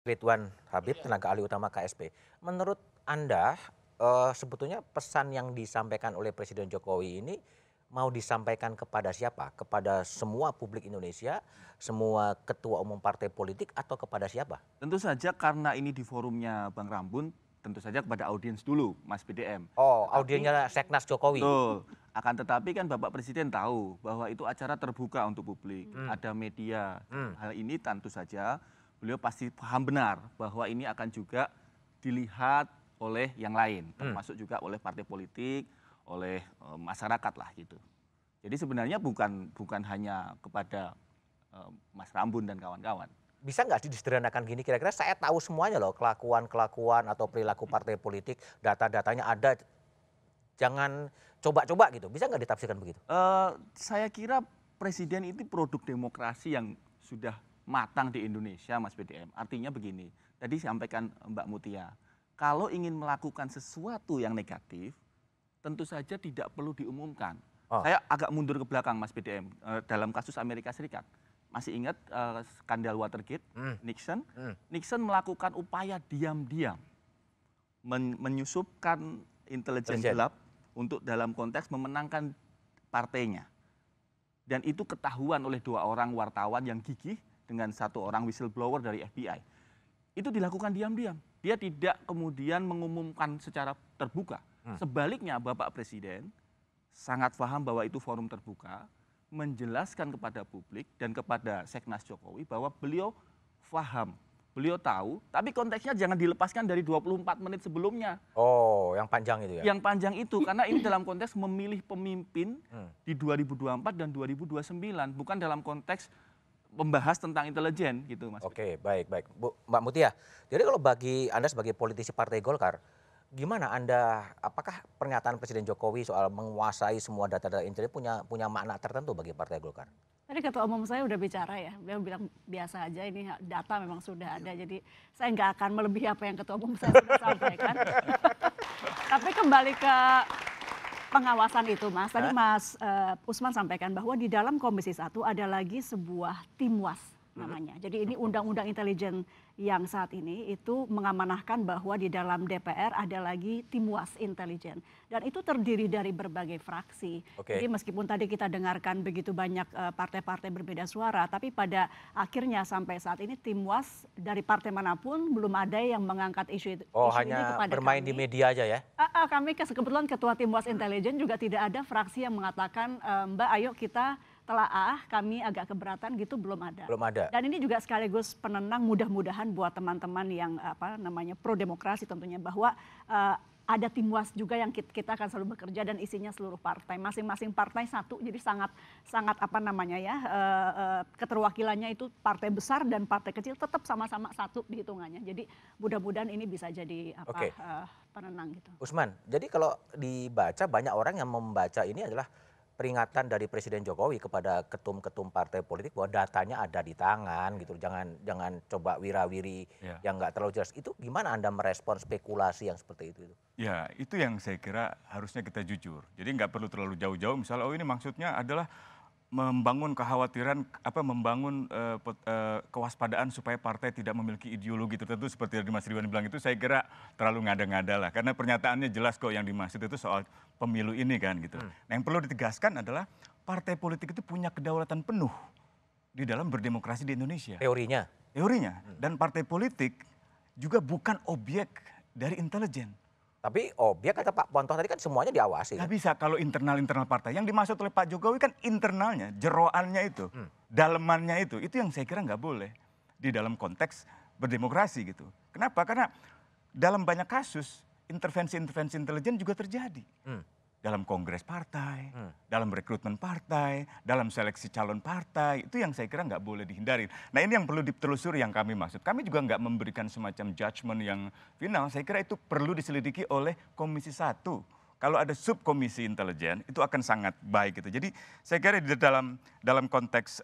Ridwan Habib, tenaga ahli utama KSP. Menurut Anda, sebetulnya pesan yang disampaikan oleh Presiden Jokowi ini mau disampaikan kepada siapa? Kepada semua publik Indonesia, semua ketua umum partai politik, atau kepada siapa? Tentu saja karena ini di forumnya Bang Rambun, tentu saja kepada audiens dulu, Mas BDM. Oh, Tetapi audiennya Seknas Jokowi. betul, akan tetapi kan Bapak Presiden tahu bahwa itu acara terbuka untuk publik, ada media. Dalam hal ini tentu saja beliau pasti paham benar bahwa ini akan juga dilihat oleh yang lain, termasuk juga oleh partai politik, oleh masyarakat lah gitu. Jadi sebenarnya bukan hanya kepada Mas Rambun dan kawan-kawan. Bisa nggak sih disederhanakan gini, kira-kira saya tahu semuanya loh, kelakuan-kelakuan atau perilaku partai politik, data-datanya ada, jangan coba-coba gitu. Bisa nggak ditafsirkan begitu? Saya kira presiden itu produk demokrasi yang sudah matang di Indonesia, Mas BDM. Artinya begini, tadi sampaikan Mbak Mutia, kalau ingin melakukan sesuatu yang negatif, tentu saja tidak perlu diumumkan. Oh. Saya agak mundur ke belakang, Mas BDM, dalam kasus Amerika Serikat. Masih ingat skandal Watergate, Nixon? Nixon melakukan upaya diam-diam menyusupkan intelijen gelap untuk dalam konteks memenangkan partainya. Dan itu ketahuan oleh 2 orang wartawan yang gigih dengan 1 orang whistleblower dari FBI. Itu dilakukan diam-diam. Dia tidak kemudian mengumumkan secara terbuka. Sebaliknya Bapak Presiden sangat paham bahwa itu forum terbuka, menjelaskan kepada publik dan kepada Seknas Jokowi bahwa beliau paham, beliau tahu, tapi konteksnya jangan dilepaskan dari 24 menit sebelumnya. Oh, yang panjang itu ya? Yang panjang itu, karena ini dalam konteks memilih pemimpin di 2024 dan 2029, bukan dalam konteks membahas tentang intelijen gitu, Mas. Oke, baik, baik. Mbak Mutia, jadi kalau bagi Anda sebagai politisi Partai Golkar, gimana Anda, apakah pernyataan Presiden Jokowi soal menguasai semua data-data intelijen punya makna tertentu bagi Partai Golkar? Tadi ketua umum saya udah bicara ya, beliau bilang biasa aja, ini data memang sudah ada, jadi saya nggak akan melebihi apa yang ketua umum saya sudah sampaikan. Tapi kembali ke pengawasan itu, Mas. Tadi Mas Usman sampaikan bahwa di dalam Komisi 1 ada lagi sebuah timwas namanya. Jadi ini undang-undang intelijen yang saat ini itu mengamanahkan bahwa di dalam DPR ada lagi timwas intelijen. Dan itu terdiri dari berbagai fraksi. Jadi meskipun tadi kita dengarkan begitu banyak partai-partai berbeda suara, tapi pada akhirnya sampai saat ini timwas dari partai manapun belum ada yang mengangkat isu Oh, ini hanya kepada bermain kami. di media aja ya? Kami kebetulan ketua timwas intelijen juga tidak ada fraksi yang mengatakan Mbak ayo kita telaah, kami agak keberatan gitu, belum ada. Belum ada. Dan ini juga sekaligus penenang mudah-mudahan buat teman-teman yang pro demokrasi tentunya, bahwa ada timwas juga yang kita akan selalu bekerja dan isinya seluruh partai, masing-masing partai satu, jadi sangat keterwakilannya itu partai besar dan partai kecil tetap sama-sama satu dihitungannya. Jadi mudah-mudahan ini bisa jadi penenang gitu. Usman, jadi kalau dibaca, banyak orang yang membaca ini adalah peringatan dari Presiden Jokowi kepada ketum-ketum partai politik bahwa datanya ada di tangan gitu, jangan coba wirawiri yang nggak terlalu jelas. Itu gimana Anda merespon spekulasi yang seperti itu? Ya, itu yang saya kira harusnya kita jujur. Jadi nggak perlu terlalu jauh-jauh. Misalnya, oh ini maksudnya adalah membangun kekhawatiran, membangun kewaspadaan supaya partai tidak memiliki ideologi tertentu seperti yang Mas Ridwan bilang, itu saya kira terlalu ngada-ngada lah. Karena pernyataannya jelas kok yang dimaksud itu soal pemilu ini kan gitu. Nah, yang perlu ditegaskan adalah partai politik itu punya kedaulatan penuh di dalam berdemokrasi di Indonesia. Teorinya? Teorinya. Dan partai politik juga bukan objek dari intelijen. Tapi objek kata Pak Pontoh tadi kan semuanya diawasi. Nggak bisa kalau internal partai. Yang dimaksud oleh Pak Jokowi kan internalnya, jeroannya itu, dalemannya itu yang saya kira nggak boleh di dalam konteks berdemokrasi gitu. Kenapa? Karena dalam banyak kasus intervensi intelijen juga terjadi. Dalam kongres partai, dalam rekrutmen partai, dalam seleksi calon partai, itu yang saya kira nggak boleh dihindari. Nah, ini yang perlu ditelusuri yang kami maksud. Kami juga nggak memberikan semacam judgement yang final, saya kira itu perlu diselidiki oleh Komisi 1. Kalau ada subkomisi intelijen, itu akan sangat baik gitu. Jadi saya kira di dalam konteks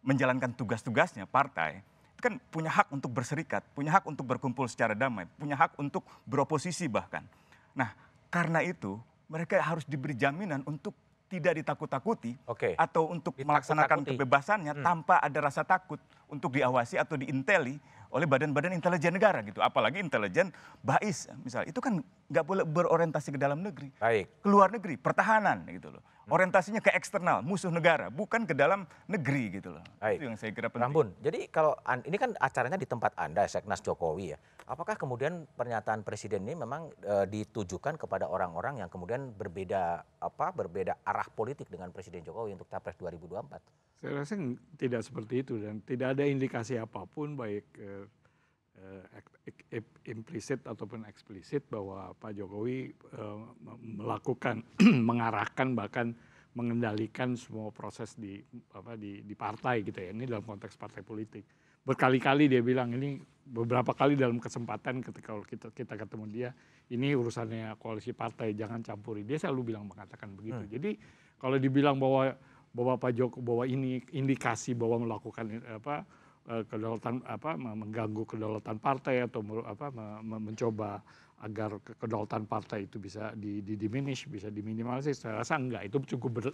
menjalankan tugas-tugasnya partai, itu kan punya hak untuk berserikat, punya hak untuk berkumpul secara damai, punya hak untuk beroposisi bahkan. Nah, karena itu mereka harus diberi jaminan untuk tidak ditakut-takuti atau untuk melaksanakan kebebasannya tanpa ada rasa takut untuk diawasi atau diinteli oleh badan-badan intelijen negara gitu. Apalagi intelijen BAIS misalnya. Itu kan nggak boleh berorientasi ke dalam negeri. Baik. Ke luar negeri, pertahanan gitu loh. Orientasinya ke eksternal, musuh negara, bukan ke dalam negeri gitu loh. Baik. Itu yang saya kira penting. Rambun, jadi kalau ini kan acaranya di tempat Anda, Seknas Jokowi ya. Apakah kemudian pernyataan Presiden ini memang ditujukan kepada orang-orang yang kemudian berbeda arah politik dengan Presiden Jokowi untuk Capres 2024? Saya rasa tidak seperti itu dan tidak ada indikasi apapun baik implisit ataupun eksplisit bahwa Pak Jokowi melakukan, mengarahkan bahkan mengendalikan semua proses di partai gitu ya. Ini dalam konteks partai politik. Berkali-kali dia bilang ini beberapa kali dalam kesempatan ketika kita ketemu dia, ini urusannya koalisi partai, jangan campuri. Dia selalu mengatakan begitu. Jadi kalau dibilang bahwa Pak Jokowi bahwa ini indikasi bahwa melakukan kedaulatan mengganggu kedaulatan partai atau mencoba agar kedaulatan partai itu bisa diminish, bisa diminimalisir, saya rasa enggak. Itu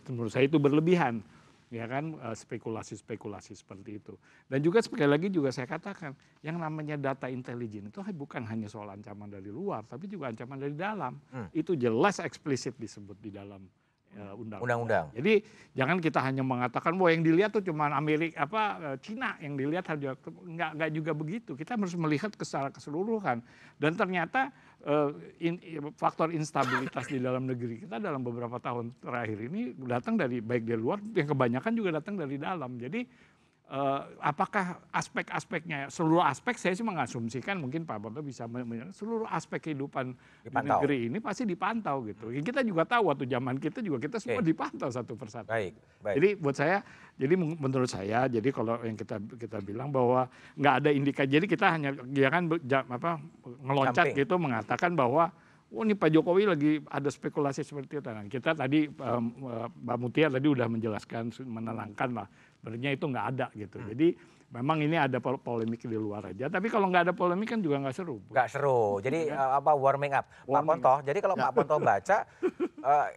menurut saya itu berlebihan. Ya kan, spekulasi-spekulasi seperti itu. Dan juga sekali lagi juga saya katakan, yang namanya data intelijen itu bukan hanya soal ancaman dari luar, tapi juga ancaman dari dalam. Itu jelas eksplisit disebut di dalam undang-undang. Jadi jangan kita hanya mengatakan bahwa yang dilihat tuh cuma Cina yang dilihat saja, enggak juga begitu. Kita harus melihat secara keseluruhan. Dan ternyata faktor instabilitas di dalam negeri kita dalam beberapa tahun terakhir ini datang dari baik dari luar, yang kebanyakan juga datang dari dalam. Jadi apakah aspek-aspeknya, seluruh aspek saya sih mengasumsikan mungkin Pak Ponto bisa seluruh aspek kehidupan di negeri ini pasti dipantau gitu. Kita juga tahu waktu zaman kita juga kita semua dipantau satu persatu. Baik. Jadi buat saya, jadi menurut saya, jadi kalau yang kita bilang bahwa nggak ada indikasi, jadi kita hanya jangan ngeloncat gitu mengatakan bahwa ini Pak Jokowi lagi ada spekulasi seperti itu. Nah, kita tadi Mbak Mutia tadi udah menjelaskan, menenangkan lah. Sebenarnya itu nggak ada gitu. Jadi memang ini ada polemik di luar aja. Tapi kalau nggak ada polemik kan juga nggak seru. Nggak seru. Jadi warming up. Pak Ponto. Jadi kalau Pak Ponto baca,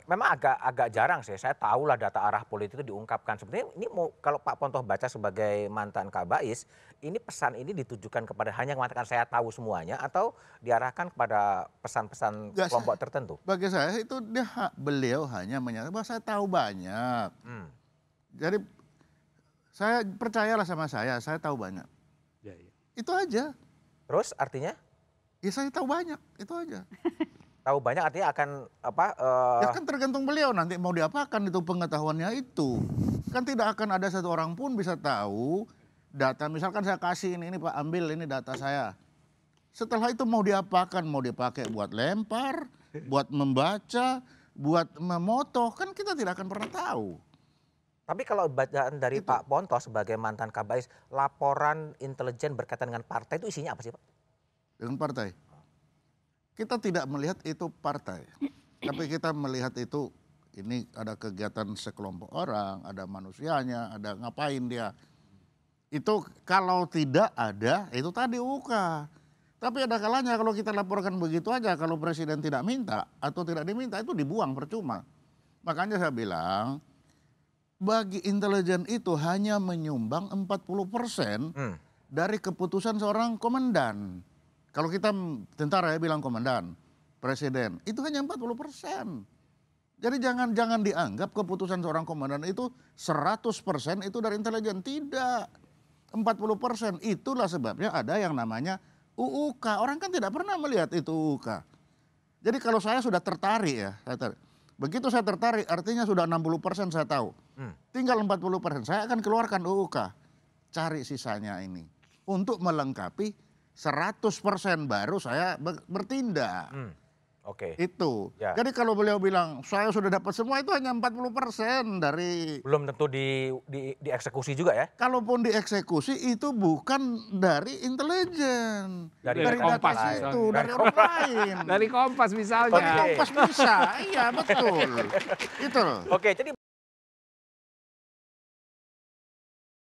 memang agak jarang sih. Saya tahu lah data arah politik itu diungkapkan. Sebenarnya ini kalau Pak Ponto baca sebagai mantan Kabais, ini pesan ini ditujukan kepada hanya mengatakan saya tahu semuanya atau diarahkan kepada pesan-pesan kelompok tertentu? Bagi saya itu beliau hanya menyatakan bahwa saya tahu banyak. Jadi saya percayalah sama saya tahu banyak. Ya, ya. Itu aja. Terus artinya? Ya saya tahu banyak, itu aja. Tahu banyak artinya akan Ya kan tergantung beliau nanti mau diapakan itu pengetahuannya itu. Kan tidak akan ada satu orang pun bisa tahu data. Misalkan saya kasih ini Pak, ambil ini data saya. Setelah itu mau diapakan? Mau dipakai buat lempar, buat membaca, buat memoto, kan kita tidak akan pernah tahu. Tapi kalau bacaan dari Pak Ponto sebagai mantan Kabais, laporan intelijen berkaitan dengan partai itu isinya apa sih Pak? Dengan partai. Kita tidak melihat itu partai. Tapi kita melihat itu, ini ada kegiatan sekelompok orang, ada manusianya, ada ngapain dia. Itu kalau tidak ada, itu tadi UK. Tapi ada kalanya kalau kita laporkan begitu aja, kalau presiden tidak minta atau tidak diminta, itu dibuang percuma. Makanya saya bilang, bagi intelijen itu hanya menyumbang 40% dari keputusan seorang komandan. Kalau kita tentara ya bilang komandan, presiden, itu hanya 40%. Jadi jangan dianggap keputusan seorang komandan itu 100% itu dari intelijen. Tidak. 40%. Itulah sebabnya ada yang namanya UUK. Orang kan tidak pernah melihat itu UUK. Jadi kalau saya sudah tertarik ya, begitu saya tertarik artinya sudah 60% saya tahu. Tinggal 40%. Saya akan keluarkan UUK. Cari sisanya ini. Untuk melengkapi 100% baru saya bertindak. Oke. Itu. Ya. Jadi kalau beliau bilang saya sudah dapat semua itu hanya 40% dari. Belum tentu dieksekusi juga ya? Kalaupun dieksekusi itu bukan dari intelijen. Dari Kompas itu, dari orang lain. Dari Kompas misalnya. Dari Kompas bisa, iya betul. Itu. Oke, jadi